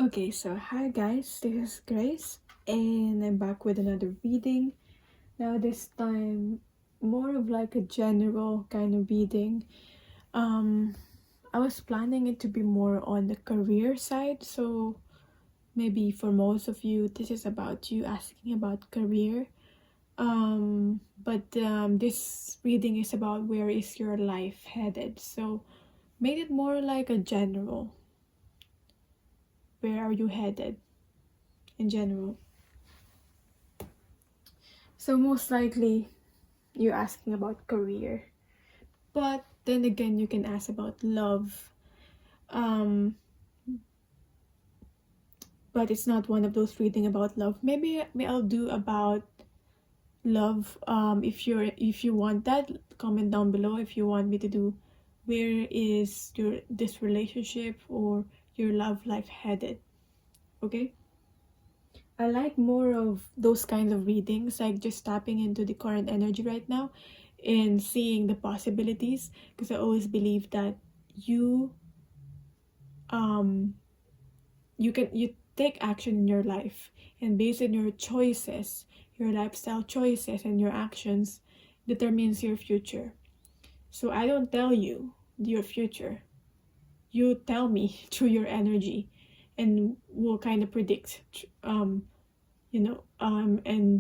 Okay, so hi guys, this is Grace, and I'm back with another reading. Now, this time, more of like a general kind of reading. Um, I was planning it to be more on the career side, so maybe for most of you, this is about you asking about career. But this reading is about where is your life headed, so made it more like a general. Where are you headed in general? So most likely you're asking about career. But then again you can ask about love. Um but it's not one of those reading about love. Maybe I'll do about love. If you want that, comment down below if you want me to do where is your this relationship or your love life headed. Okay? I like more of those kinds of readings, like just tapping into the current energy right now and seeing the possibilities, because I always believe that you um you take action in your life, and based on your choices, your lifestyle choices and your actions determines your future. So I don't tell you your future. You tell me through your energy, and will kind of predict and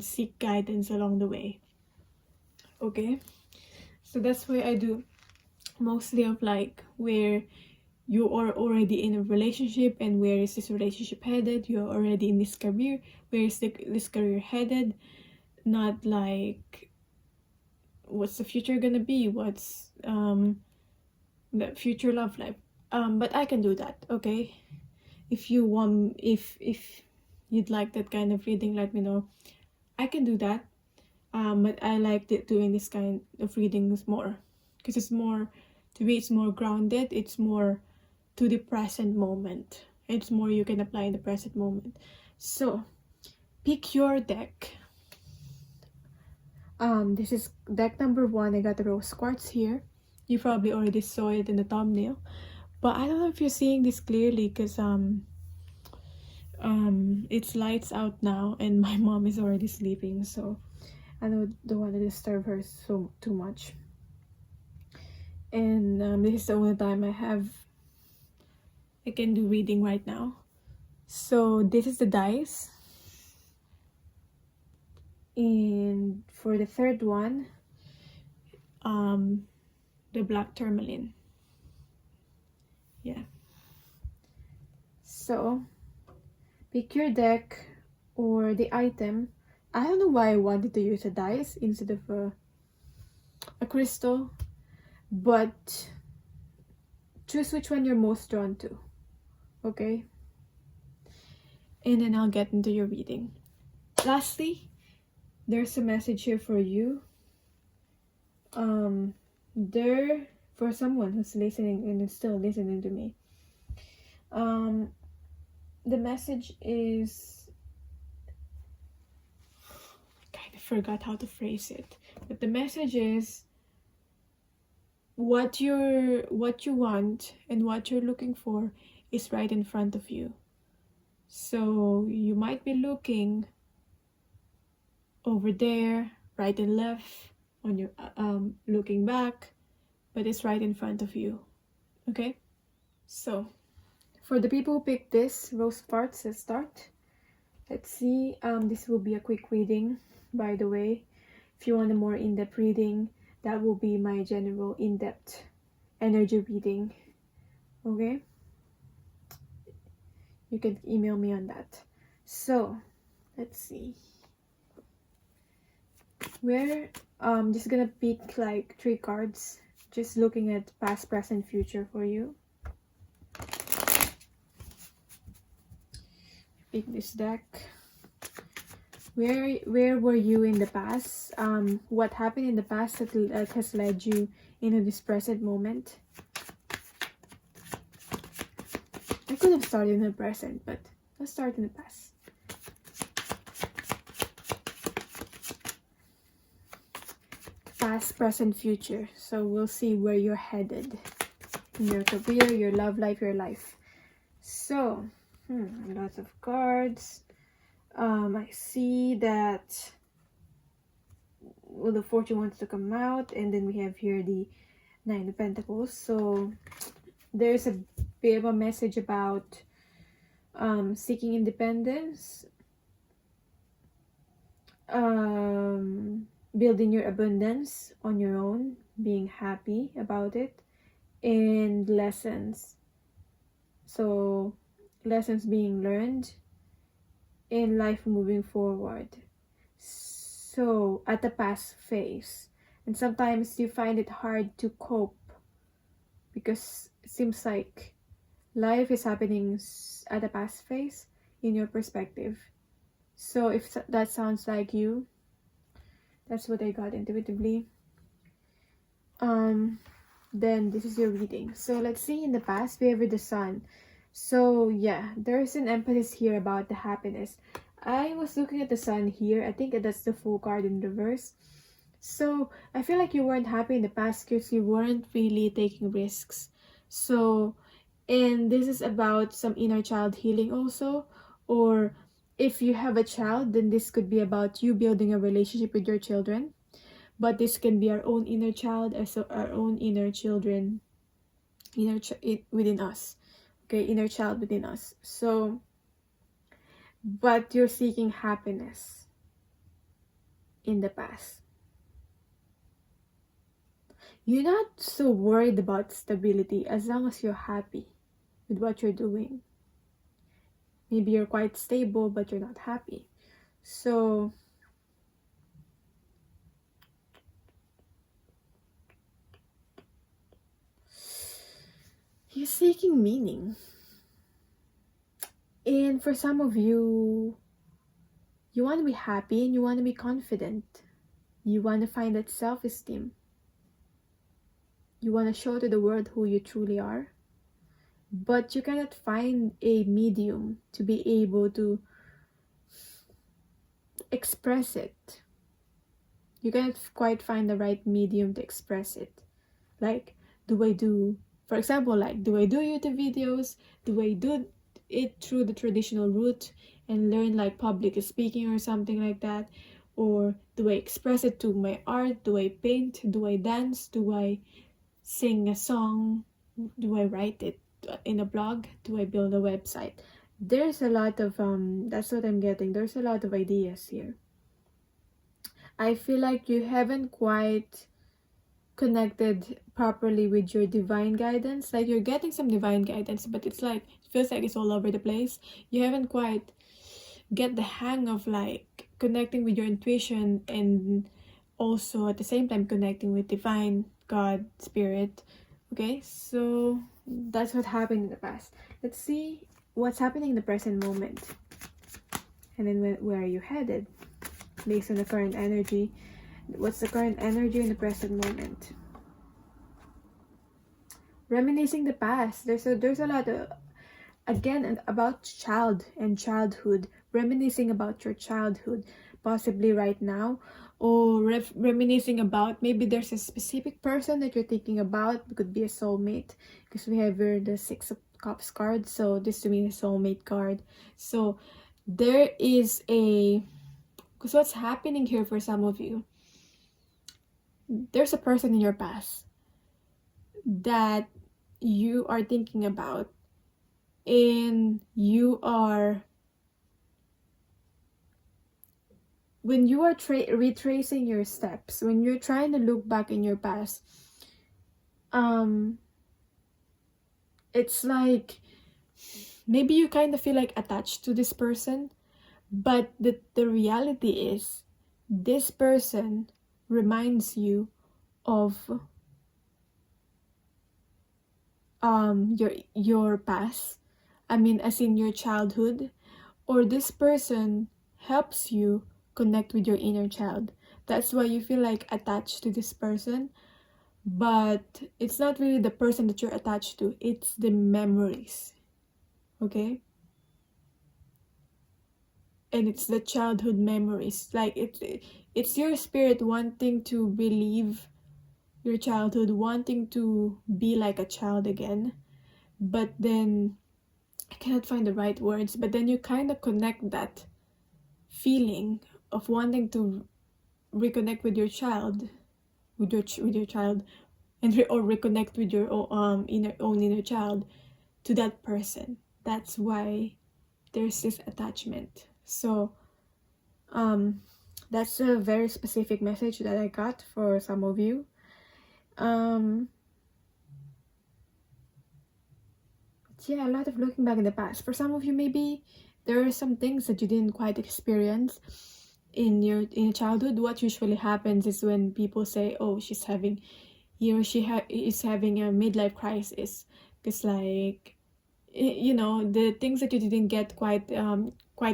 seek guidance along the way. Okay, so that's why I do mostly of like where you are already in a relationship and where is this relationship headed. You're already in this career, where is this career headed, not like what's the future gonna be, what's the future love life. But I can do that. Okay, if you want, if you'd like that kind of reading, let me know. I can do that. But I liked it doing this kind of readings more because it's more, to me, it's more grounded. It's more to the present moment. It's more you can apply in the present moment. So pick your deck. This is deck number 1. I got the rose quartz here. You probably already saw it in the thumbnail, but I don't know if you're seeing this clearly because it's lights out now and my mom is already sleeping, so I don't want to disturb her so too much. And this is the only time I can do reading right now. So this is the dice, and for the third one, the black tourmaline. Yeah. So pick your deck or the item. I don't know why I wanted to use a dice instead of a crystal, but choose which one you're most drawn to. Okay, and then I'll get into your reading. Lastly, there's a message here for you. There for someone who's listening and is still listening to me. The message is, kind of forgot how to phrase it, but the message is what you want and what you're looking for is right in front of you. So you might be looking over there, right and left, on your looking back, but it's right in front of you. Okay, so for the people who picked this rose quartz, let's start. Let's see. This will be a quick reading, by the way. If you want a more in-depth reading, that will be my general in-depth energy reading. Okay, you can email me on that. So let's see where just gonna pick like 3 cards, just looking at past, present, future for you. Pick this deck. Where were you in the past? What happened in the past that has led you into this present moment? I could have started in the present, but let's start in the past. Past, present, future. So we'll see where you're headed in your career, your love life, your life. So Lots of cards. I see that the fortune wants to come out, and then we have here the Nine of Pentacles. So there's a bit of a message about seeking independence, building your abundance on your own, being happy about it, and lessons. So lessons being learned in life moving forward. So at the past phase, and sometimes you find it hard to cope because it seems like life is happening at the past phase in your perspective. So if that sounds like you, that's what I got intuitively. Then this is your reading. So let's see, in the past we have the Sun. So yeah, there's an emphasis here about the happiness. I was looking at the Sun here. I think that's the Fool card in reverse. So I feel like you weren't happy in the past because you weren't really taking risks. So, and this is about some inner child healing also. Or if you have a child, then this could be about you building a relationship with your children. But this can be our own inner child, as our own inner children, within us. Okay, inner child within us. So, but you're seeking happiness in the past. You're not so worried about stability as long as you're happy with what you're doing. Maybe you're quite stable, but you're not happy. So, you're seeking meaning. And for some of you, you want to be happy and you want to be confident. You want to find that self-esteem. You want to show to the world who you truly are. But you cannot find a medium to be able to express it. You cannot quite find the right medium to express it. Like, for example, do I do YouTube videos? Do I do it through the traditional route and learn like public speaking or something like that? Or do I express it to my art? Do I paint? Do I dance? Do I sing a song? Do I write it in a blog? Do I build a website? There's a lot of that's what I'm getting. There's a lot of ideas here. I feel like you haven't quite connected properly with your divine guidance. Like, you're getting some divine guidance, but it feels like it's all over the place. You haven't quite get the hang of like connecting with your intuition and also at the same time connecting with divine, God, spirit. Okay, so that's what happened in the past. Let's see what's happening in the present moment, and then where are you headed based on the current energy. What's the current energy in the present moment? Reminiscing the past. There's a lot of, again, about child and childhood. Reminiscing about your childhood, possibly right now, or reminiscing about, maybe there's a specific person that you're thinking about. It could be a soulmate, because we have here the Six of Cups card. So this to me is a soulmate card. So there is because what's happening here for some of you, there's a person in your past that you are thinking about, and when you are retracing your steps, when you're trying to look back in your past, it's like maybe you kind of feel like attached to this person, but the reality is this person reminds you of your past. I mean, as in your childhood, or this person helps you connect with your inner child. That's why you feel like attached to this person, but it's not really the person that you're attached to, it's the memories. Okay? And it's the childhood memories. Like, it's your spirit wanting to relive your childhood, wanting to be like a child again. But then I cannot find the right words, but then you kind of connect that feeling of wanting to reconnect with your child, with your child, and or reconnect with your own inner child to that person. That's why there's this attachment. So that's a very specific message that I got for some of you. Yeah, a lot of looking back in the past. For some of you, maybe there are some things that you didn't quite experience in your childhood. What usually happens is when people say, "Oh, she's having," he or she is having a midlife crisis, because like, you know, the things that you didn't get quite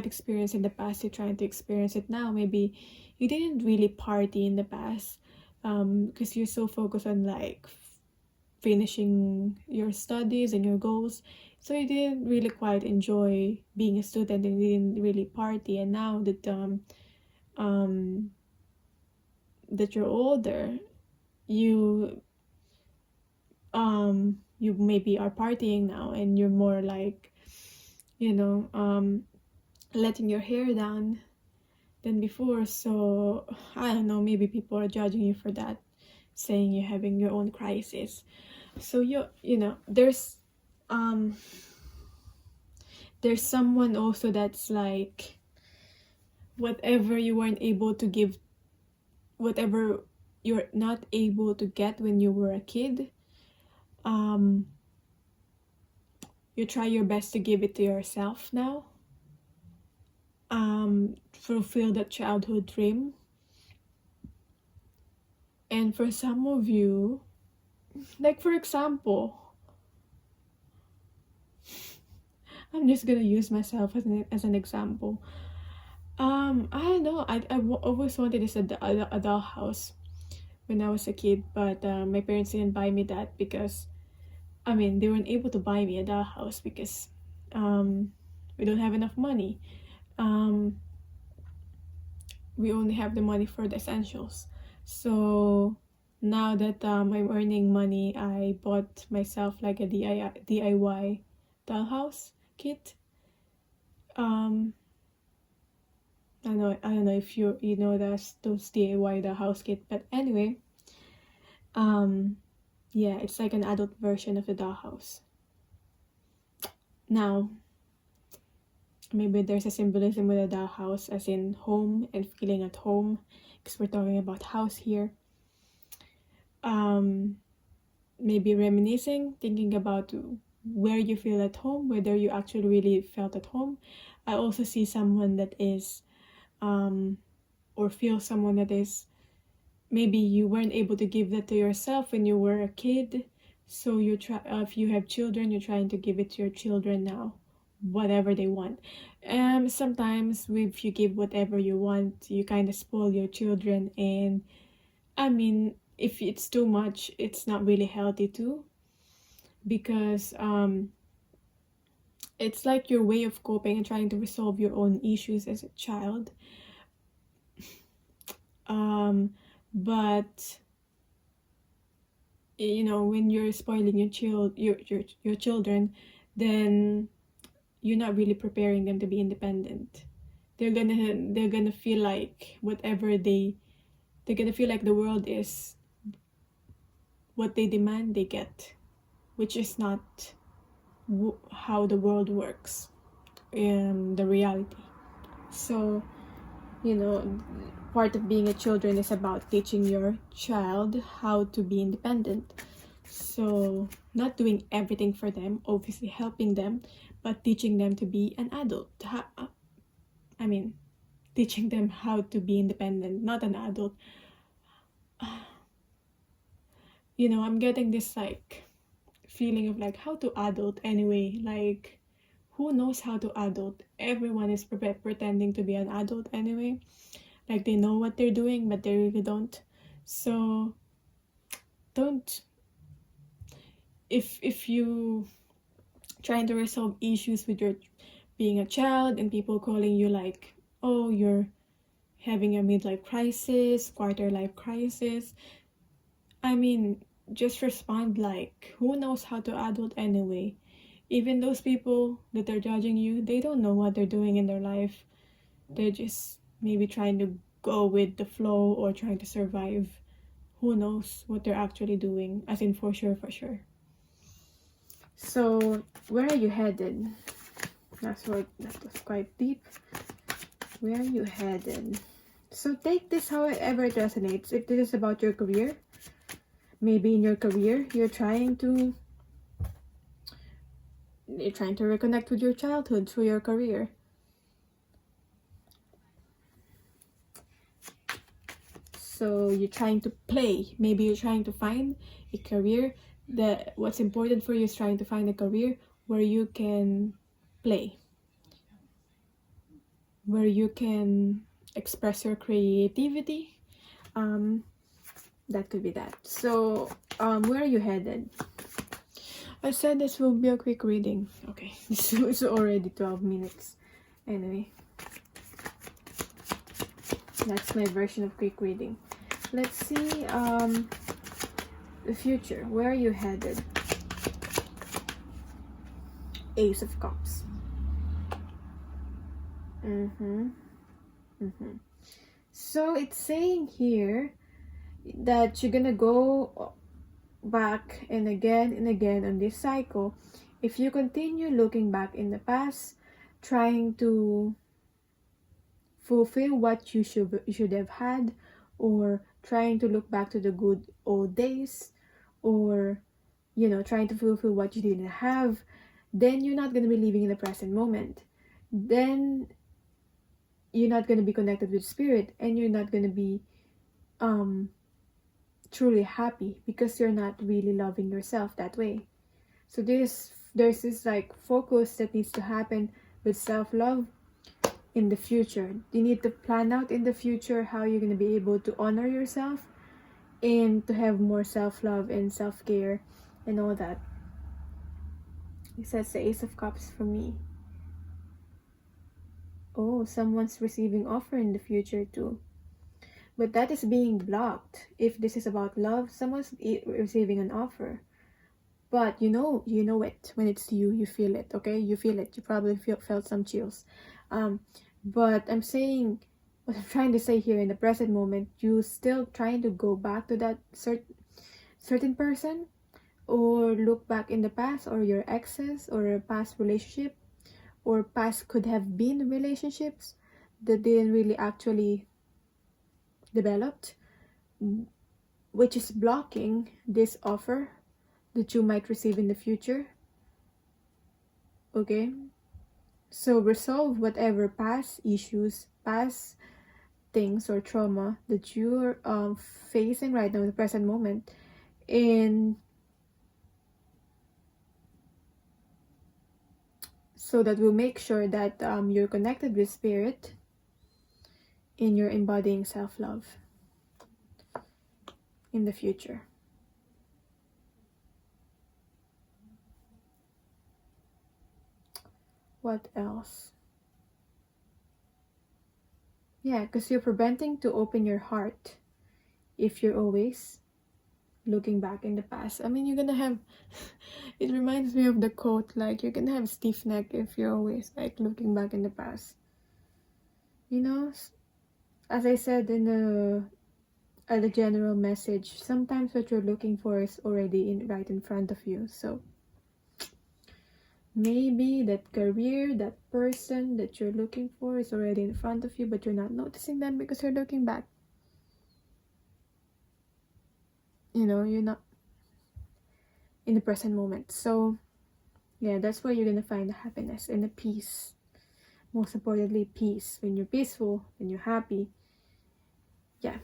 experience in the past, you're trying to experience it now. Maybe you didn't really party in the past, because you're so focused on like finishing your studies and your goals, so you didn't really quite enjoy being a student and you didn't really party. And now that that you're older, you you maybe are partying now, and you're more like, you know, letting your hair down than before. So I don't know, maybe people are judging you for that, saying you're having your own crisis. So you know, there's someone also that's like, whatever you weren't able to give, whatever you're not able to get when you were a kid, you try your best to give it to yourself now, fulfill that childhood dream. And for some of you, like for example, I'm just gonna use myself as an example. I don't know, always wanted this a dollhouse when I was a kid, but my parents didn't buy me that, because I mean, they weren't able to buy me a dollhouse because we don't have enough money. We only have the money for the essentials. So now that I'm earning money, I bought myself like a DIY dollhouse kit. I don't know if you know those DIY dollhouse kit, but anyway, yeah, it's like an adult version of the dollhouse. Now, maybe there's a symbolism with a dollhouse, as in home and feeling at home, because we're talking about house here. Maybe reminiscing, thinking about where you feel at home, whether you actually really felt at home. I also see someone that is, or feel someone that is, maybe you weren't able to give that to yourself when you were a kid. So you try, if you have children, you're trying to give it to your children now, whatever they want. Sometimes if you give whatever you want, you kind of spoil your children. And I mean, if it's too much, it's not really healthy too, because it's like your way of coping and trying to resolve your own issues as a child. But you know, when you're spoiling your children, then you're not really preparing them to be independent. They're gonna feel like they're gonna feel like the world is what they demand they get, which is not how the world works in the reality. So, you know, part of being a children is about teaching your child how to be independent. So not doing everything for them, obviously helping them, but teaching them to be an adult. Teaching them how to be independent, not an adult. You know, I'm getting this like feeling of like, how to adult anyway? Like, who knows how to adult? Everyone is pretending to be an adult anyway. Like, they know what they're doing, but they really don't. So don't, if you trying to resolve issues with your being a child and people calling you like, oh, you're having a midlife crisis, quarter life crisis, I mean, just respond like, who knows how to adult anyway? Even those people that are judging you, they don't know what they're doing in their life. They're just maybe trying to go with the flow or trying to survive. Who knows what they're actually doing, as in for sure, for sure. So, where are you headed? That was quite deep. Where are you headed? So take this however it resonates. If this is about your career, maybe in your career, you're trying to reconnect with your childhood through your career. So you're trying to play. Maybe you're trying to find a career that what's important for you is trying to find a career where you can play, where you can express your creativity. That could be that. So where are you headed? I said this will be a quick reading. Okay, it's already 12 minutes. Anyway, that's my version of quick reading. Let's see the future. Where are you headed? Ace of Cups. So it's saying here that you're gonna go back and again on this cycle. If you continue looking back in the past, trying to fulfill what you should have had, or trying to look back to the good old days, or trying to fulfill what you didn't have, then you're not going to be living in the present moment. Then you're not going to be connected with spirit, and you're not going to be truly happy, because you're not really loving yourself that way. So there's this like focus that needs to happen with self-love in the future. You need to plan out in the future how you're going to be able to honor yourself and to have more self-love and self-care and all that. It says the Ace of Cups for me. Oh, someone's receiving offer in the future too. But that is being blocked. If this is about love, someone's receiving an offer. But you know it. When it's you feel it, okay? You feel it. You probably felt some chills. But I'm saying, what I'm trying to say here in the present moment, you still trying to go back to that certain person, or look back in the past, or your exes, or a past relationship, or past could have been relationships that didn't really actually developed, which is blocking this offer that you might receive in the future. Okay, so resolve whatever past issues, past things or trauma that you're facing right now in the present moment, and so that will make sure that you're connected with spirit and you're embodying self-love in the future. What else? Yeah, because you're preventing to open your heart if you're always looking back in the past. I mean, you're gonna have it reminds me of the quote, like, you're gonna have stiff neck if you're always like looking back in the past. As I said in the general message, sometimes what you're looking for is already right in front of you. So maybe that career, that person that you're looking for is already in front of you, but you're not noticing them because you're looking back. You're not in the present moment. So yeah, that's where you're gonna find the happiness and the peace. Most importantly, peace. When you're peaceful, when you're happy, yeah,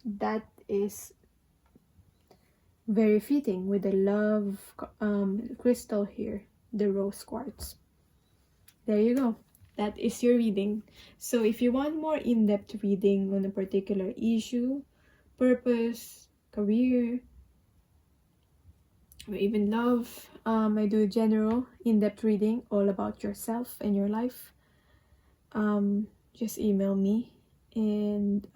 that is very fitting with the love crystal here, the rose quartz. There you go. That is your reading. So if you want more in-depth reading on a particular issue, purpose, career, or even love, I do general in-depth reading all about yourself and your life. Just email me, and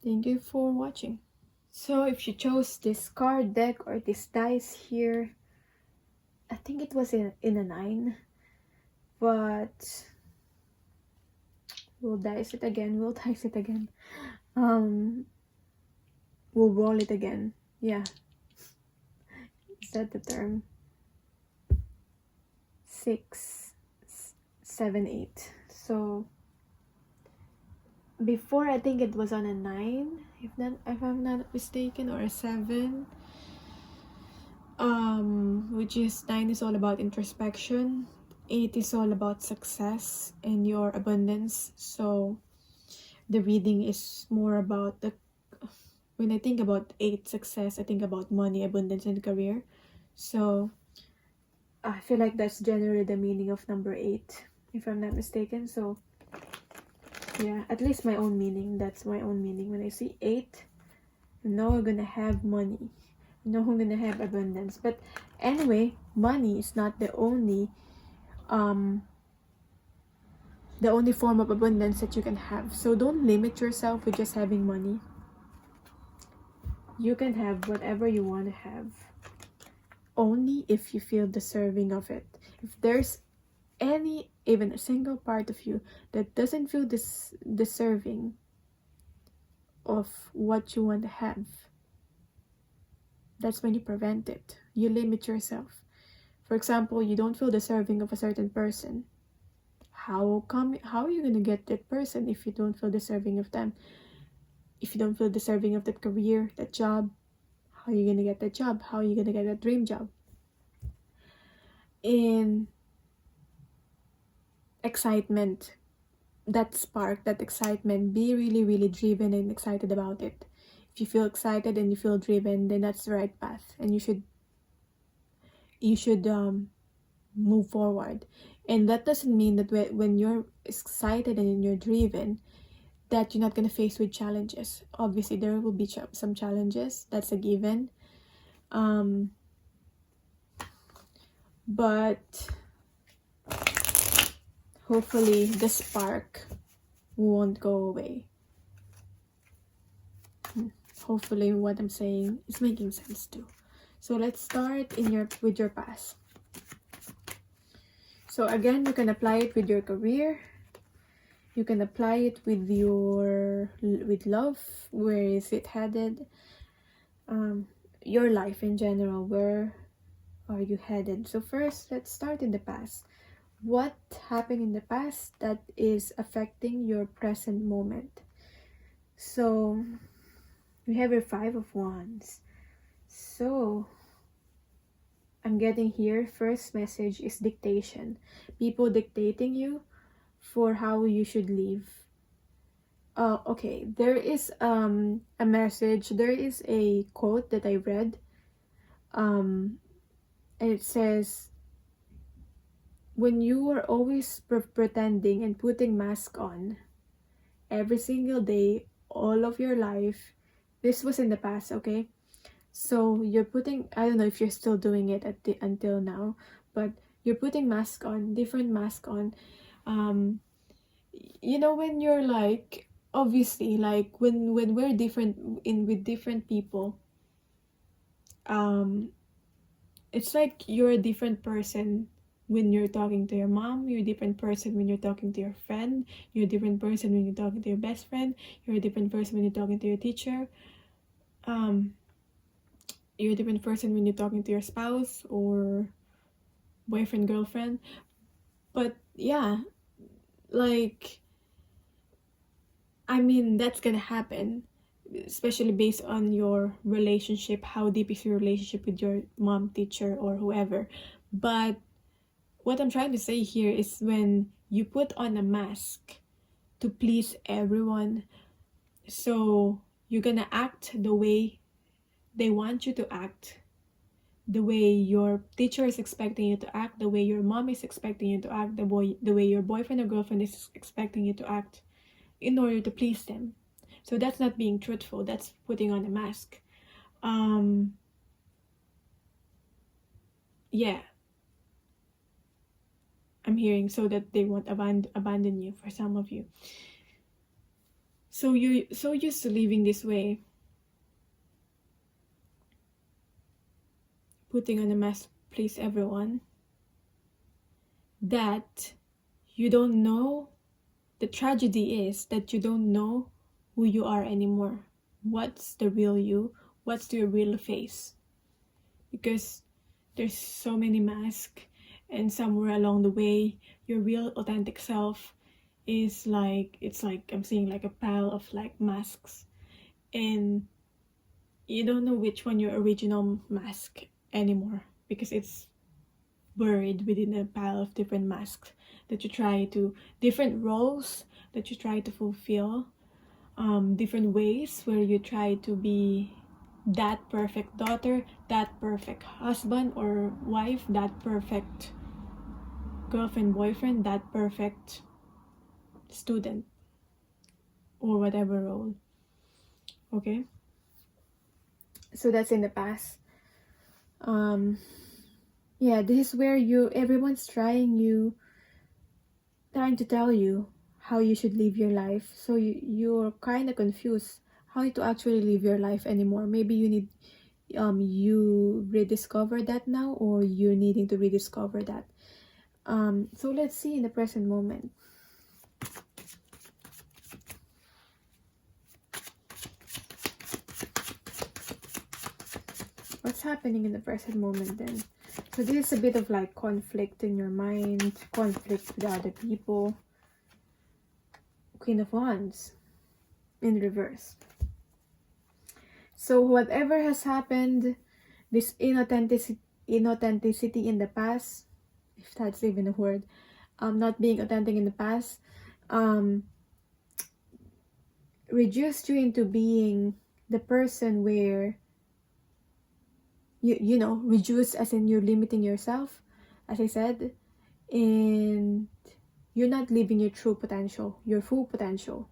thank you for watching. So if you chose this card deck or this dice here, I think it was in a 9, but we'll dice it again. We'll roll it again. Yeah, is that the term? 6, 7, 8. So before, I think it was on a 9, if I'm not mistaken, or a 7. Which is 9 is all about introspection, 8 is all about success and your abundance. So the reading is more about when I think about 8 success, I think about money, abundance, and career. So I feel like that's generally the meaning of number 8, if I'm not mistaken. So yeah, at least my own meaning. That's my own meaning. When I see 8, I know I'm gonna have money. I know I'm gonna have abundance. But anyway, money is not the only form of abundance that you can have. So don't limit yourself with just having money. You can have whatever you want to have, only if you feel deserving of it. If there's even a single part of you that doesn't feel deserving of what you want to have, that's when you prevent it. You limit yourself. For example, you don't feel deserving of a certain person. How are you gonna get that person if you don't feel deserving of them? If you don't feel deserving of that career, that job, how are you gonna get that job? How are you gonna get that dream job? In excitement, that spark, that excitement, be really, really driven and excited about it. If you feel excited and you feel driven, then that's the right path, and you should move forward. And that doesn't mean that when you're excited and you're driven, that you're not going to face with challenges. Obviously there will be some challenges, that's a given, but hopefully the spark won't go away. Hopefully what I'm saying is making sense too. So let's start with your past. So again, you can apply it with your career. You can apply it with love. Where is it headed? Your life in general, where are you headed? So first, let's start in the past. What happened in the past that is affecting your present moment? So we have your 5 of Wands. So I'm getting here, first message is dictation. People dictating you for how you should live. Okay, there is a message, there is a quote that I read, and it says, when you are always pretending and putting mask on every single day, all of your life, this was in the past, okay? So you're putting, I don't know if you're still doing it until now, but you're putting mask on, different mask on. You know, when you're like, obviously, like when we're different with different people, it's like you're a different person when you're talking to your mom, you're a different person when you're talking to your friend, you're a different person when you're talking to your best friend, you're a different person when you're talking to your teacher, you're a different person when you're talking to your spouse or boyfriend, girlfriend. But yeah, like, I mean, that's gonna happen, especially based on your relationship. How deep is your relationship with your mom, teacher, or whoever? But what I'm trying to say here is when you put on a mask to please everyone, so you're gonna act the way they want you to act, the way your teacher is expecting you to act, the way your mom is expecting you to act, the way your boyfriend or girlfriend is expecting you to act, in order to please them. So that's not being truthful, that's putting on a mask. Yeah, I'm hearing, so that they won't abandon you, for some of you. So you're so used to living this way, putting on a mask please everyone, that you don't know. The tragedy is that you don't know who you are anymore. What's the real you? What's your real face? Because there's so many masks, and somewhere along the way, your real authentic self is like, it's like I'm seeing like a pile of like masks, and you don't know which one your original mask anymore, because it's buried within a pile of different masks that you try to, different roles that you try to fulfill, different ways where you try to be that perfect daughter, that perfect husband or wife, that perfect girlfriend, boyfriend, that perfect student, or whatever role. Okay, so that's in the past. Yeah, this is where everyone's trying to tell you how you should live your life, so you're kind of confused how to actually live your life anymore. Maybe you need you rediscover that now, or you're needing to rediscover that. So let's see in the present moment. What's happening in the present moment then? So this is a bit of like conflict in your mind, conflict with other people. Queen of Wands in reverse. So whatever has happened, this inauthenticity in the past, if that's even a word, not being authentic in the past, reduced you into being the person where you know, reduced as in you're limiting yourself, as I said, and you're not living your true potential, your full potential.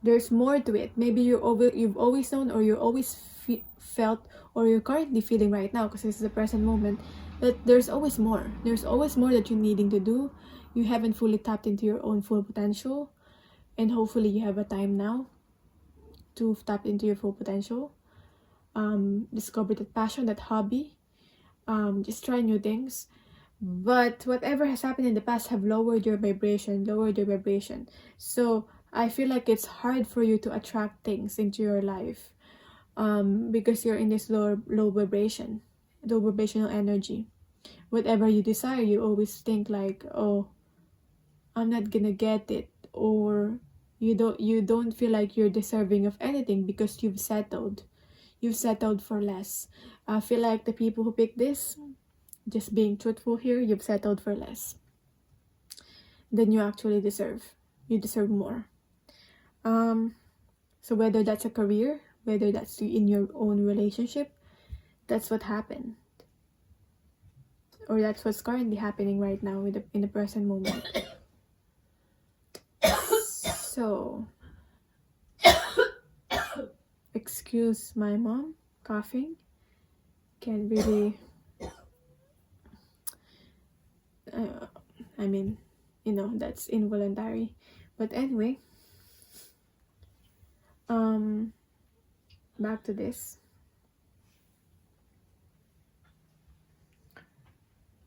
There's more to it. Maybe you've always known, or you always felt, or you're currently feeling right now, because this is the present moment, that there's always more. There's always more that you're needing to do. You haven't fully tapped into your own full potential, and hopefully you have a time now to tap into your full potential. Discover that passion, that hobby, just try new things. But whatever has happened in the past have lowered your vibration. So I feel like it's hard for you to attract things into your life, because you're in this low vibrational energy. Whatever you desire, you always think like, oh, I'm not gonna get it, or you don't feel like you're deserving of anything because you've settled for less. I feel like the people who pick this, just being truthful here, you've settled for less than you actually deserve. You deserve more. So whether that's a career, whether that's in your own relationship, that's what happened, or that's what's currently happening right now in the present moment. So excuse my mom coughing. Can't really I mean, you know, that's involuntary. But anyway, back to this.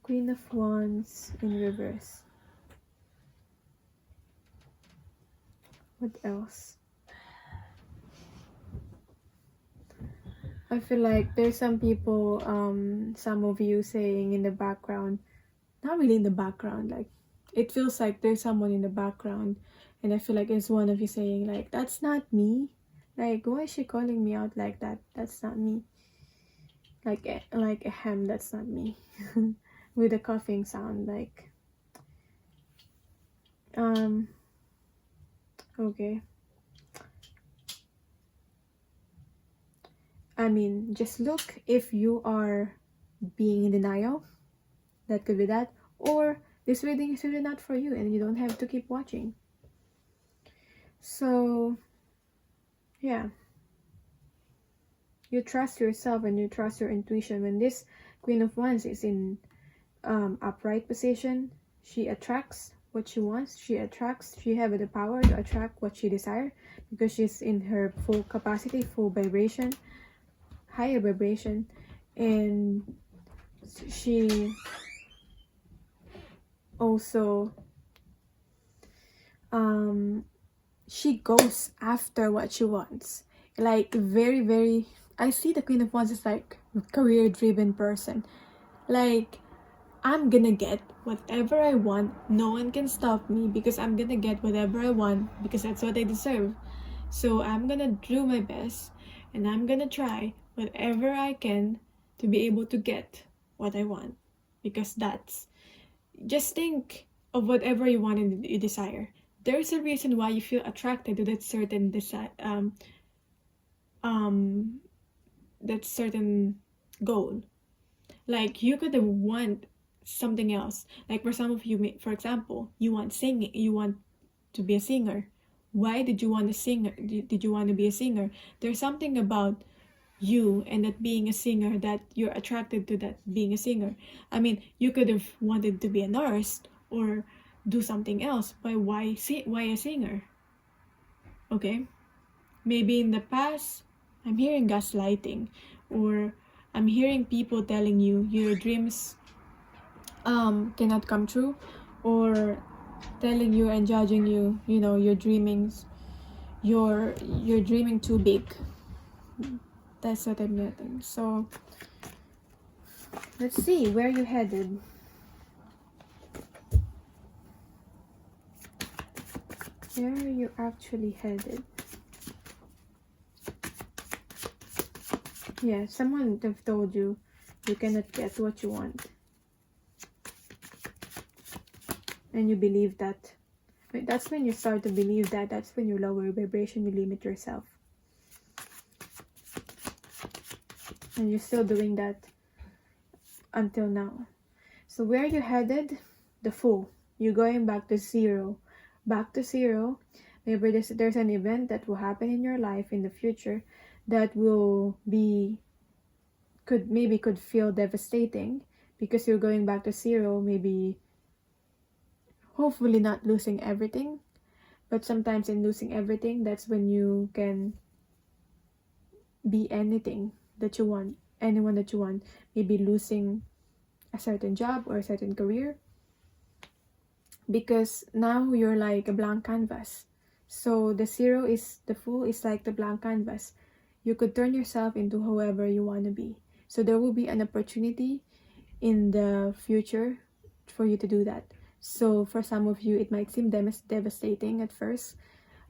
Queen of Wands in reverse. What else? I feel like there's some people, some of you saying in the background, not really in the background, like it feels like there's someone in the background, and I feel like it's one of you saying like, that's not me. Like, why is she calling me out like that? That's not me. Like ahem, that's not me. With a coughing sound, like okay. I mean, just look if you are being in denial. That could be that. Or this reading is really not for you and you don't have to keep watching. So, yeah. You trust yourself and you trust your intuition. When this Queen of Wands is in upright position, she attracts what she wants. She has the power to attract what she desires, because she's in her full capacity, full vibration, higher vibration. And she also she goes after what she wants. Like very, very, I see the Queen of Wands as like career driven person. Like, I'm gonna get whatever I want. No one can stop me because I'm gonna get whatever I want because that's what I deserve. So I'm gonna do my best and I'm gonna try whatever I can to be able to get what I want. Because that's, just think of whatever you want and you desire. There's a reason why you feel attracted to that certain that certain goal. Like, you could want something else. Like, for some of you, for example, you want singing, you want to be a singer. Why did you want to sing? Did you want to be a singer? There's something about you and that being a singer that you're attracted to, that being a singer. I mean, you could have wanted to be a nurse or do something else, but why a singer? Okay, maybe in the past I'm hearing gaslighting, or I'm hearing people telling you your dreams cannot come true, or telling you and judging you, you know, your dreamings, you're dreaming too big. That's what I'm getting. So let's see where you headed. Where are you actually headed? Yeah, someone have told you you cannot get what you want. And you believe that. That's when you start to believe that. That's when you lower your vibration, you limit yourself. And you're still doing that until now. So where are you headed? The Fool. You're going back to zero. Back to zero. Maybe there's an event that will happen in your life in the future that will be, could feel devastating because you're going back to zero. Maybe, hopefully not losing everything, but sometimes in losing everything, that's when you can be anything that you want, anyone that you want. Maybe losing a certain job or a certain career, because now you're like a blank canvas. So the Fool is like the blank canvas. You could turn yourself into whoever you want to be. So there will be an opportunity in the future for you to do that. So for some of you, it might seem devastating at first,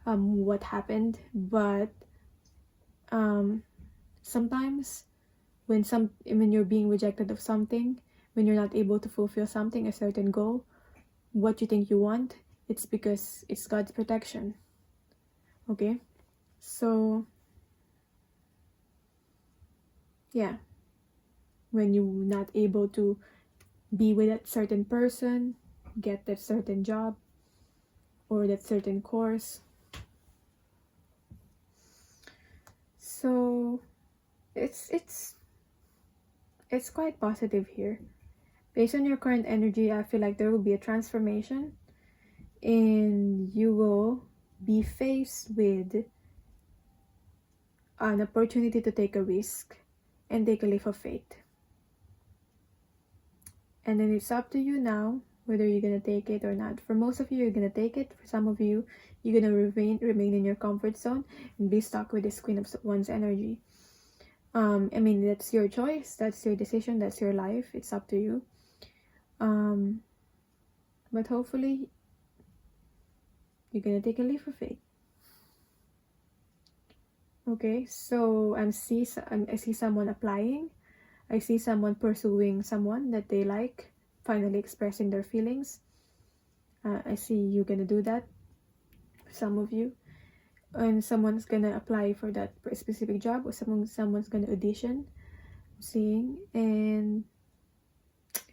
what happened, but sometimes when you're being rejected of something, when you're not able to fulfill something, a certain goal, what you think you want, it's because it's God's protection. Okay, so yeah, when you're not able to be with that certain person, get that certain job or that certain course, so it's quite positive here. Based on your current energy, I feel like there will be a transformation and you will be faced with an opportunity to take a risk and take a leap of faith. And then it's up to you now whether you're going to take it or not. For most of you, you're going to take it. For some of you, you're going to remain in your comfort zone and be stuck with this Queen of Wands energy. I mean, that's your choice. That's your decision. That's your life. It's up to you. But hopefully, you're going to take a leap of faith. Okay, so I see someone applying. I see someone pursuing someone that they like, finally expressing their feelings. I see you gonna do that, some of you. And someone's gonna apply for that specific job, or someone's gonna audition, I'm seeing, and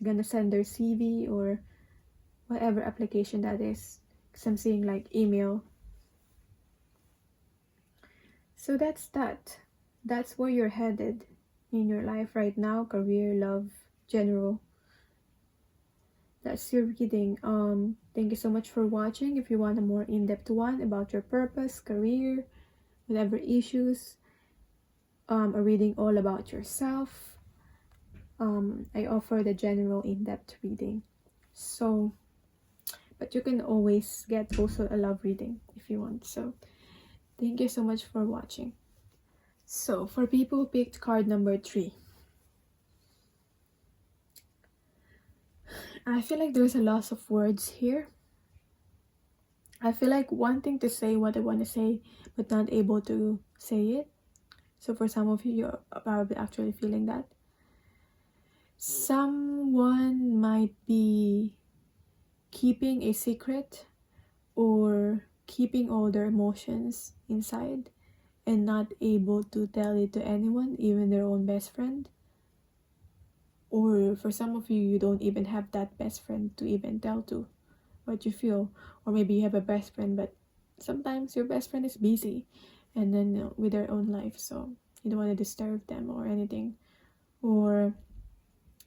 gonna send their CV or whatever application that is. Because I'm seeing like email. So that's that. That's where you're headed in your life right now, career, love, general. That's your reading. Thank you so much for watching. If you want a more in-depth one about your purpose, career, whatever issues, a reading all about yourself, I offer the general in-depth reading. So, but you can always get also a love reading if you want. So, thank you so much for watching. So, for people who picked card number 3, I feel like there's a loss of words here. I feel like wanting to say what I want to say, but not able to say it. So for some of you, you're probably actually feeling that. Someone might be keeping a secret or keeping all their emotions inside and not able to tell it to anyone, even their own best friend. Or for some of you, you don't even have that best friend to even tell to what you feel. Or maybe you have a best friend, but sometimes your best friend is busy and then with their own life, so you don't want to disturb them or anything. Or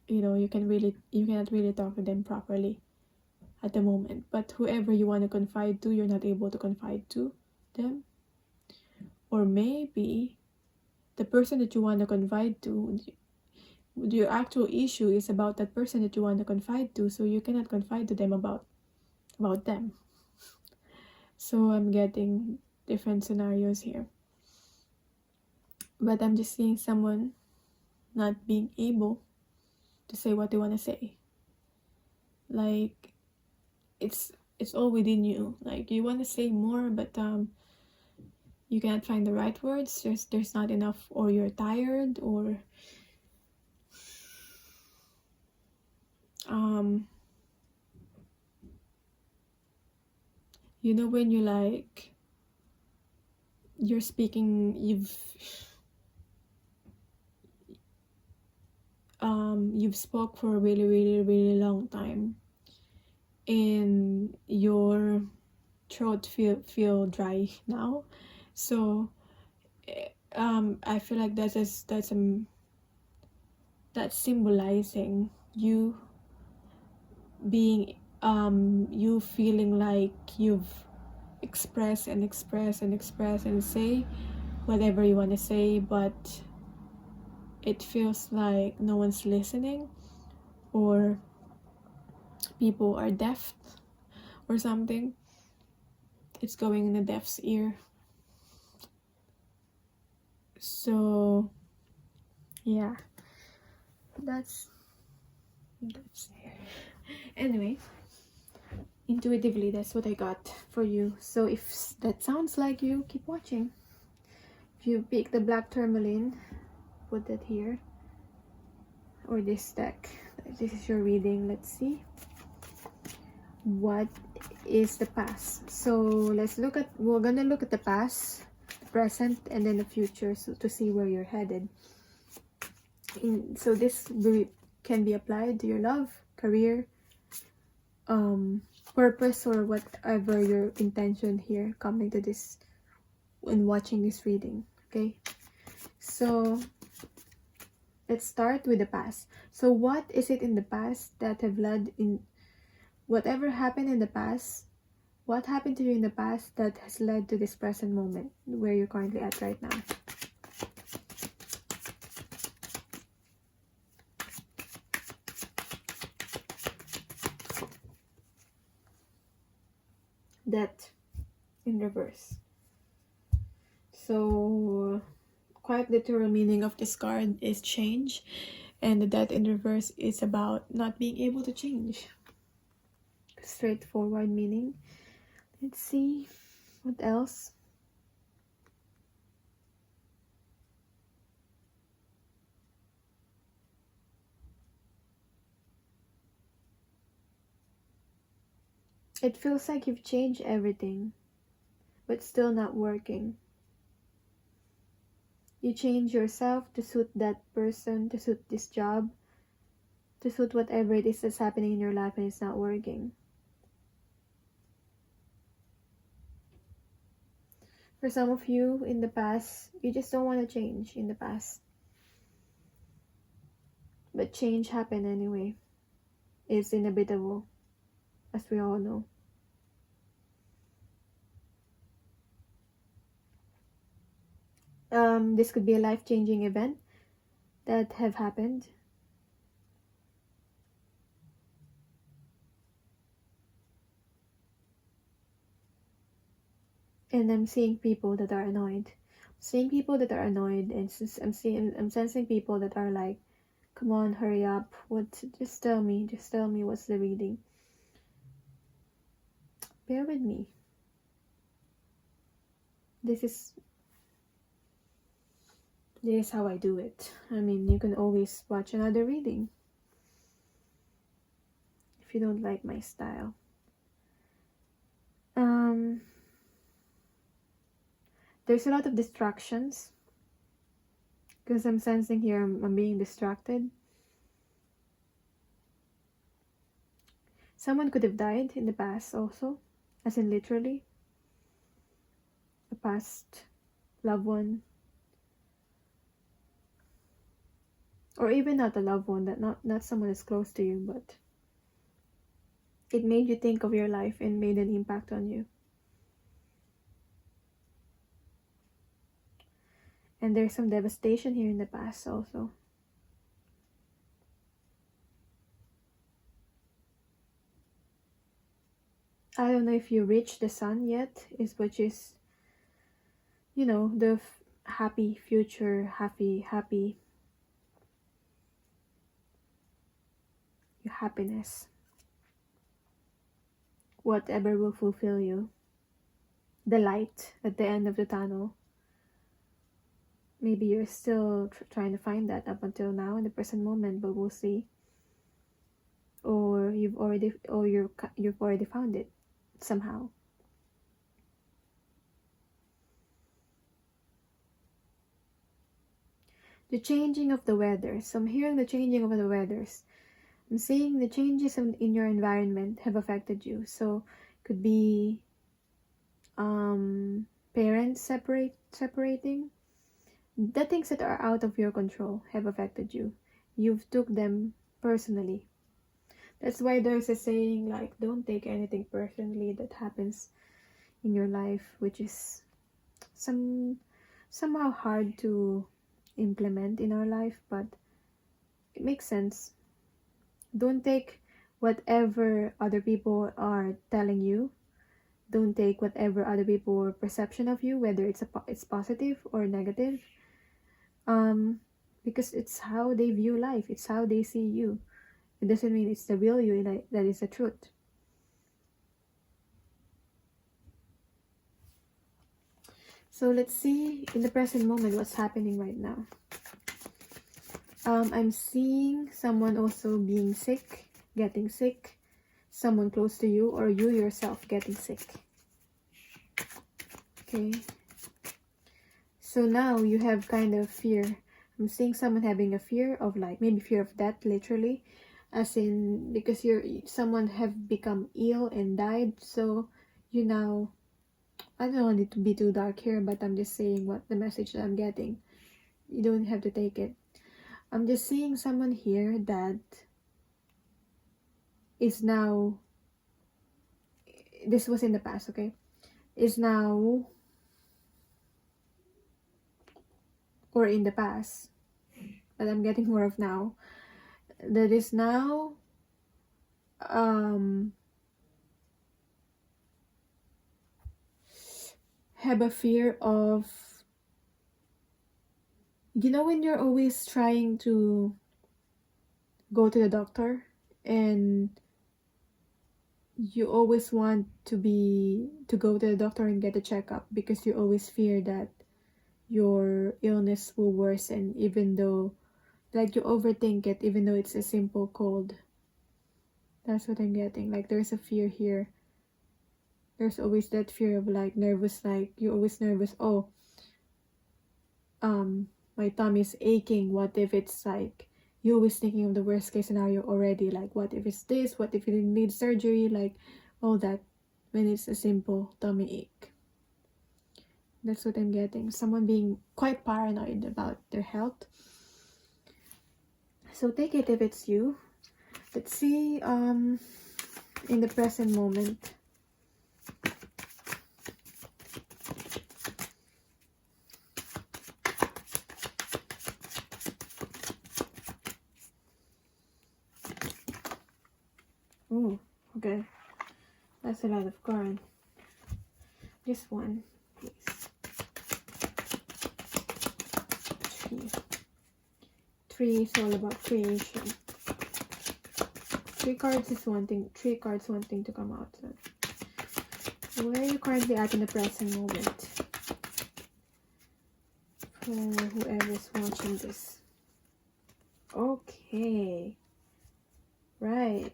you cannot really talk to them properly at the moment, but whoever you want to confide to, you're not able to confide to them. Or maybe the person that you want to confide to, your actual issue is about that person that you want to confide to, so you cannot confide to them about them. So I'm getting different scenarios here, but I'm just seeing someone not being able to say what they want to say. Like it's all within you. Like you want to say more, but you cannot find the right words. There's not enough, or you're tired, or when you like you're speaking, you've spoke for a really, really, really long time, and your throat feel dry now. So I feel like that's symbolizing you being you feeling like you've express and express and express and say whatever you want to say, but it feels like no one's listening, or people are deaf or something. It's going in the deaf's ear. So yeah, that's anyway, intuitively that's what I got for you. So if that sounds like you, keep watching. If you pick the black tourmaline, put that here, or this deck. This is your reading. Let's see what is the past. So we're gonna look at the past, the present, and then the future, so to see where you're headed. So this can be applied to your love, career, purpose, or whatever your intention here coming to this when watching this reading. Okay, so let's start with the past. So what is it in the past that have led in whatever happened in the past? What happened to you in the past that has led to this present moment where you're currently at right now? Death in reverse. So quite literal meaning of this card is change, and the death in reverse is about not being able to change. Straightforward meaning. Let's see what else. It feels like you've changed everything, but still not working. You change yourself to suit that person, to suit this job, to suit whatever it is that's happening in your life, and it's not working. For some of you in the past, you just don't want to change in the past. But change happened anyway. It's inevitable, as we all know. This could be a life-changing event that have happened. And I'm seeing people that are annoyed. Seeing people that are annoyed, and I'm sensing people that are like, come on, hurry up. Just tell me what's the reading. Bear with me. This is how I do it. I mean, you can always watch another reading if you don't like my style. There's a lot of distractions because I'm sensing here I'm being distracted. Someone could have died in the past also, as in literally a past loved one, or even not a loved one, that not someone that's close to you, but it made you think of your life and made an impact on you. And there's some devastation here in the past also. I don't know if you reached the sun yet, which is, you know, the happy future, happy, your happiness. Whatever will fulfill you. The light at the end of the tunnel. Maybe you're still trying to find that up until now in the present moment, but we'll see. Or you've already found it somehow. The changing of the weather. So I'm hearing the changing of the weathers. I'm seeing the changes in your environment have affected you. So could be parents separating. The things that are out of your control have affected you. You've took them personally. That's why there's a saying like, don't take anything personally that happens in your life, which is somehow hard to implement in our life, but it makes sense. Don't take whatever other people are telling you. Don't take whatever other people's perception of you, whether it's positive or negative. Because it's how they view life. It's how they see you. It doesn't mean it's the real you that is the truth. So let's see in the present moment what's happening right now. I'm seeing someone also being sick, getting sick, someone close to you, or you yourself getting sick. Okay. So now you have kind of fear. I'm seeing someone having a fear of like, maybe fear of death, literally. As in, because someone have become ill and died. So you now, I don't want it to be too dark here, but I'm just saying what the message that I'm getting. You don't have to take it. I'm just seeing someone here that is now, this was in the past, okay? Is now, or in the past, but I'm getting more of now, that is now have a fear of, you know, when you're always trying to go to the doctor and you always want to go to the doctor and get a checkup because you always fear that your illness will worsen, even though, like, you overthink it, even though it's a simple cold. That's what I'm getting. Like, there's a fear here. There's always that fear of like nervous, like you're always nervous. Oh, my tummy's aching. What if it's like, you're always thinking of the worst case scenario already. Like, what if it's this? What if you need surgery? Like, all that, when it's a simple tummy ache. That's what I'm getting. Someone being quite paranoid about their health. So take it if it's you. Let's see, in the present moment. Oh, okay. That's a lot of cards. Just one. 3 is all about creation. 3 cards is one thing. 3 cards, one thing to come out. So where are you currently at in the present moment? For whoever is watching this. Okay. Right.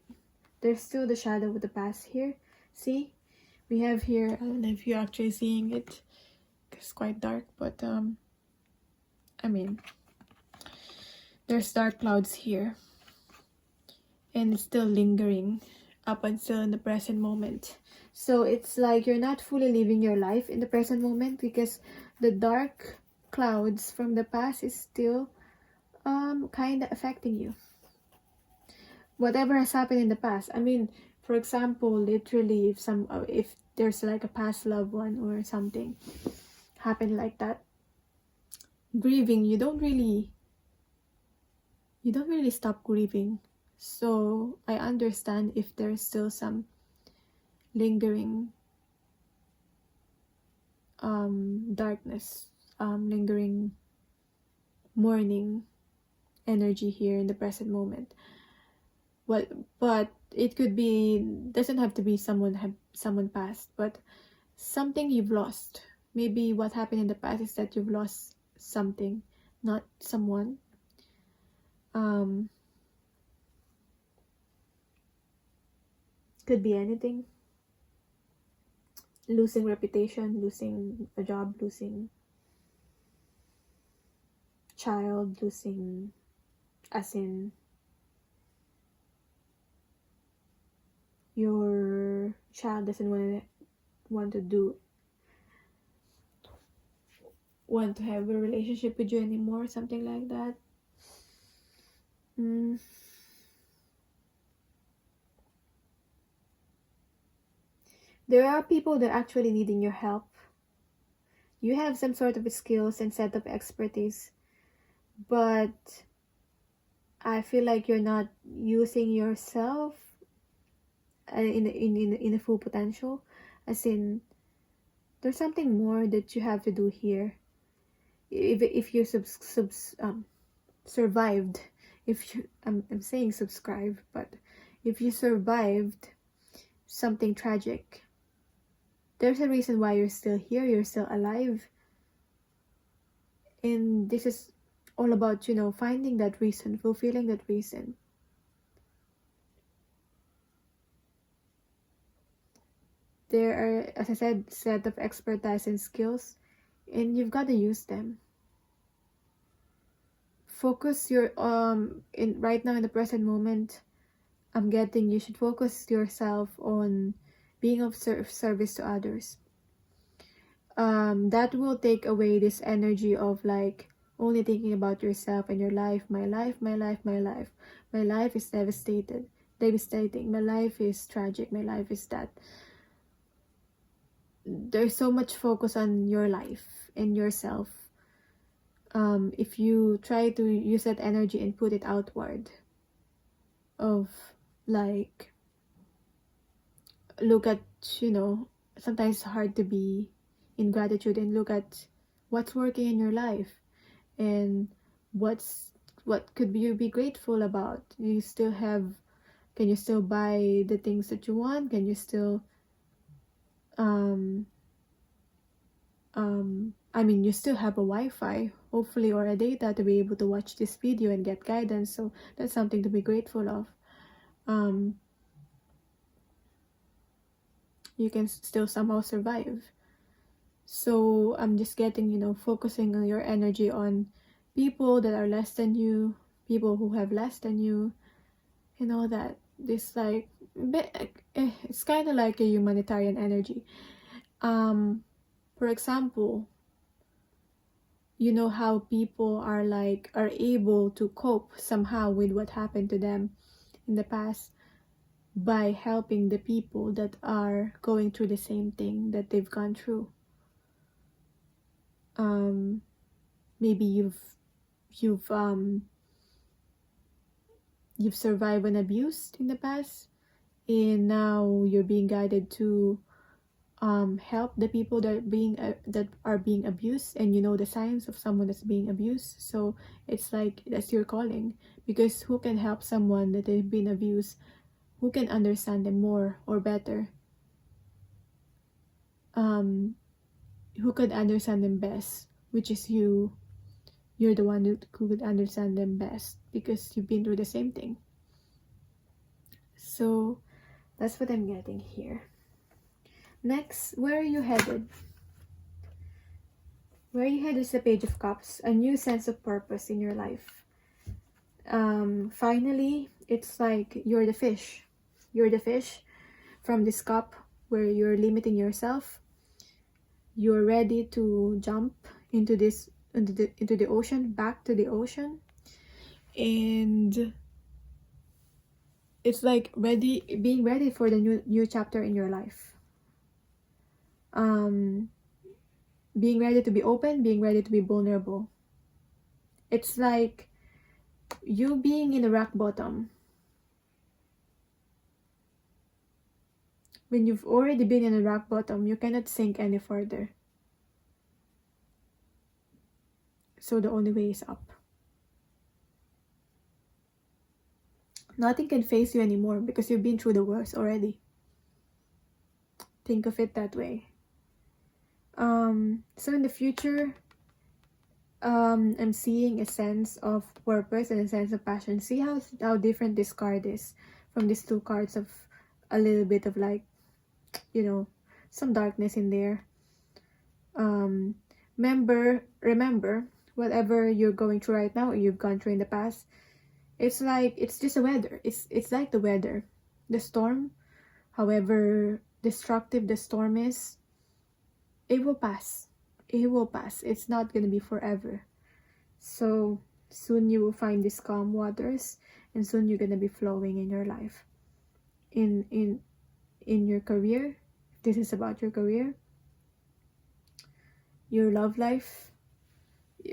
There's still the shadow of the past here. See? We have here, I don't know if you're actually seeing it. It's quite dark, but I mean, there's dark clouds here. And it's still lingering up until in the present moment. So it's like you're not fully living your life in the present moment because the dark clouds from the past is still kind of affecting you. Whatever has happened in the past. I mean, for example, literally if there's like a past loved one or something happened like that, grieving, you don't really stop grieving. So I understand if there's still some lingering darkness, lingering mourning energy here in the present moment. Well, but it could be, doesn't have to be someone passed, but something you've lost. Maybe what happened in the past is that you've lost something, not someone. Could be anything. Losing reputation, losing a job, losing child, losing, as in your child doesn't want to have a relationship with you anymore, something like that. There are people that are actually needing your help. You have some sort of skills and set of expertise, but I feel like you're not using yourself in a full potential. As in, there's something more that you have to do here. If you survived, I'm saying subscribe, but if you survived something tragic, there's a reason why you're still here, you're still alive. And this is all about, finding that reason, fulfilling that reason. There are, as I said, set of expertise and skills, and you've got to use them. Focus your right now in the present moment. You should focus yourself on being of service to others. That will take away this energy of like only thinking about yourself and your life. My life is devastating. My life is tragic. My life is that. There's so much focus on your life and yourself. If you try to use that energy and put it outward, of like, look at, sometimes it's hard to be in gratitude and look at what's working in your life and what could you be grateful about. Can you still buy the things that you want? Can you still you still have a Wi-Fi, hopefully, or a data to be able to watch this video and get guidance, so that's something to be grateful of. You can still somehow survive. So I'm just getting, focusing on your energy on people that are less than you, people who have less than you, and all that. This like, it's kind of like a humanitarian energy. For example, how people are able to cope somehow with what happened to them in the past by helping the people that are going through the same thing that they've gone through. Maybe you've survived an abuse in the past, and now you're being guided to help the people that are being abused, and you know the signs of someone that's being abused. So it's like that's your calling, because who can help someone that they've been abused? Who can understand them more or better? Who could understand them best? Which is you. You're the one who could understand them best because you've been through the same thing. So that's what I'm getting here. Next, where are you headed? Where you head is the Page of Cups, a new sense of purpose in your life. Finally, it's like you're the fish. You're the fish from this cup where you're limiting yourself. You're ready to jump into the ocean, back to the ocean. And it's like being ready for the new chapter in your life. Being ready to be open, being ready to be vulnerable. It's like you being in a rock bottom. When you've already been in a rock bottom, you cannot sink any further. So the only way is up. Nothing can face you anymore because you've been through the worst already. Think of it that way. So in the future, I'm seeing a sense of purpose and a sense of passion. See how different this card is from these two cards of a little bit of like, you know, some darkness in there. Remember, whatever you're going through right now or you've gone through in the past, it's like, it's just a weather. It's like the weather, the storm, however destructive the storm is, it will pass. It will pass. It's not gonna be forever. So soon you will find these calm waters, and soon you're gonna be flowing in your life, in your career. This is about your career, your love life,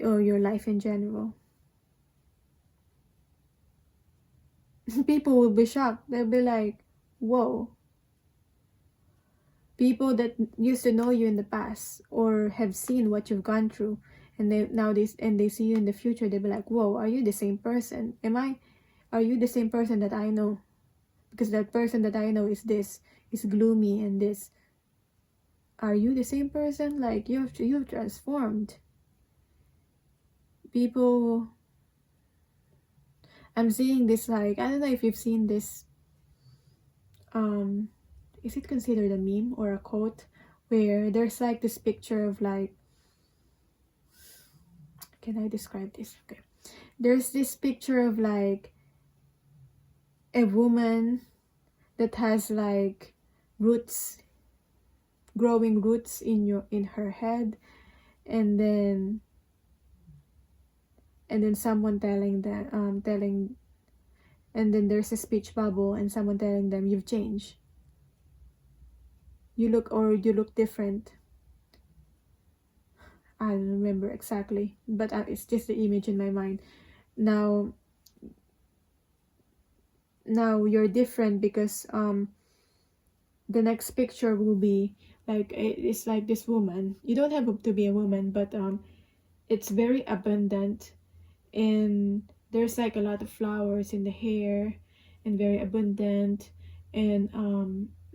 or your life in general. People will be shocked. They'll be like, whoa. People that used to know you in the past or have seen what you've gone through, and they see you in the future, they'll be like, whoa, are you the same person? Are you the same person that I know? Because that person that I know is gloomy and this. Are you the same person? Like, you've transformed. People, I'm seeing this, like, I don't know if you've seen this, is it considered a meme or a quote, where there's like this picture of like, can I describe this? Okay, there's this picture of like a woman that has like growing roots in her head, and then someone telling and then there's a speech bubble and someone telling them, you've changed, you look different. I don't remember exactly, but it's just the image in my mind. Now you're different because the next picture will be like, it's like this woman. You don't have to be a woman, but it's very abundant, and there's like a lot of flowers in the hair, and very abundant, and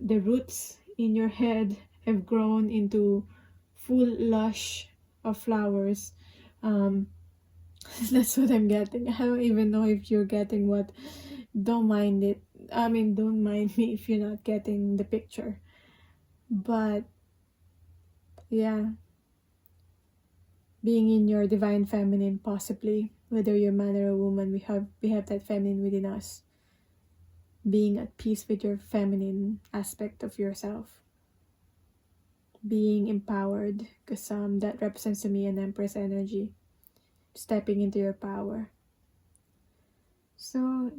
the roots in your head have grown into full lush of flowers. That's what I'm getting. I don't even know if you're getting what. Don't mind it. I mean, don't mind me if you're not getting the picture. But yeah, being in your divine feminine, possibly, whether you're a man or a woman, we have that feminine within us. Being at peace with your feminine aspect of yourself. Being empowered, because that represents to me an Empress energy. Stepping into your power. So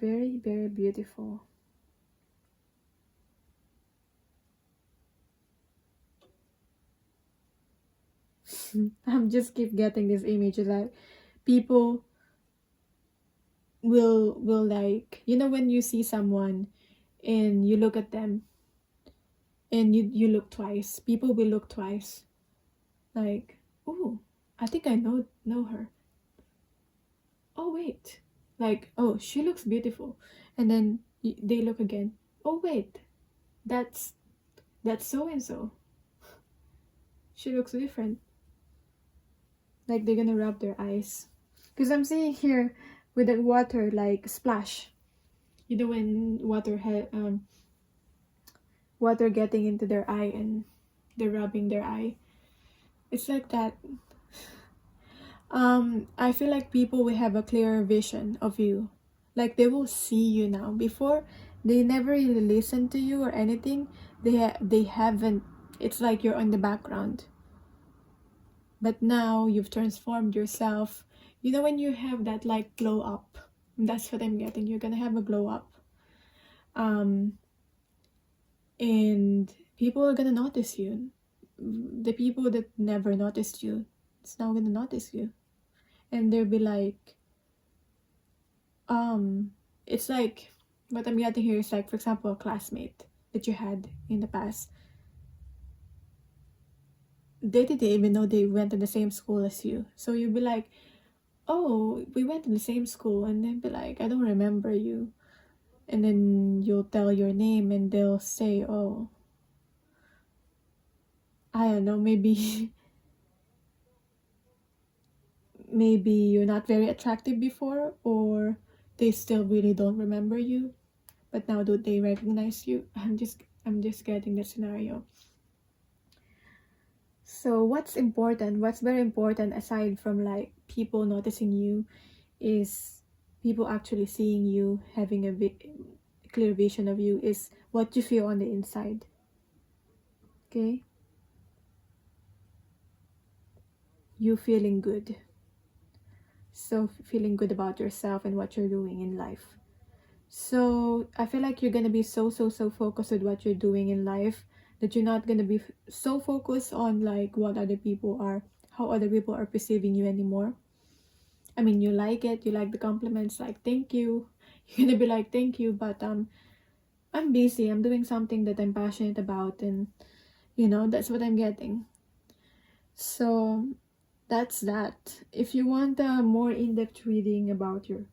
very, very beautiful. I'm just keep getting this image like people will like, you know, when you see someone and you look at them and you look twice. People will look twice. Like, oh, I think I know her. Oh wait, like, oh, she looks beautiful, and then they look again. Oh wait, that's so and so. She looks different. Like they're gonna rub their eyes. Because I'm seeing here with the water like splash. You know when water getting into their eye and they're rubbing their eye. It's like that. I feel like people will have a clearer vision of you. Like they will see you now. Before they never really listened to you or anything. They haven't. It's like you're on the background. But now you've transformed yourself. You know when you have that like glow up. That's what I'm getting. You're gonna have a glow up. And people are gonna notice you. The people that never noticed you, it's now gonna notice you. And they'll be like, it's like, what I'm getting here is like, for example, a classmate that you had in the past. They didn't even know they went to the same school as you. So you'll be like, oh, we went to the same school. And they'll be like, I don't remember you. And then you'll tell your name and they'll say, oh, I don't know, maybe maybe you're not very attractive before, or they still really don't remember you, but now do they recognize you? I'm just getting the scenario. So what's very important aside from like people noticing you is people actually seeing you, having a clear vision of you, is what you feel on the inside. Okay, you feeling good. So feeling good about yourself and what you're doing in life. So I feel like you're gonna be so focused with what you're doing in life that you're not gonna be so focused on like what other people are, how other people are perceiving you anymore. I mean, you like it, you like the compliments, like thank you. You're gonna be like thank you, but I'm busy. I'm doing something that I'm passionate about, and that's what I'm getting. So that's that. If you want a more in-depth reading about your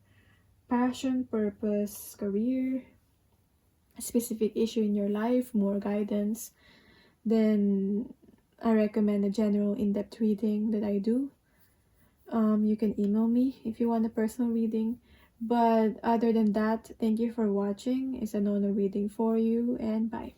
passion, purpose, career, a specific issue in your life, more guidance, then I recommend a general in-depth reading that I do. You can email me if you want a personal reading. But other than that, thank you for watching. It's a no reading for you, and bye.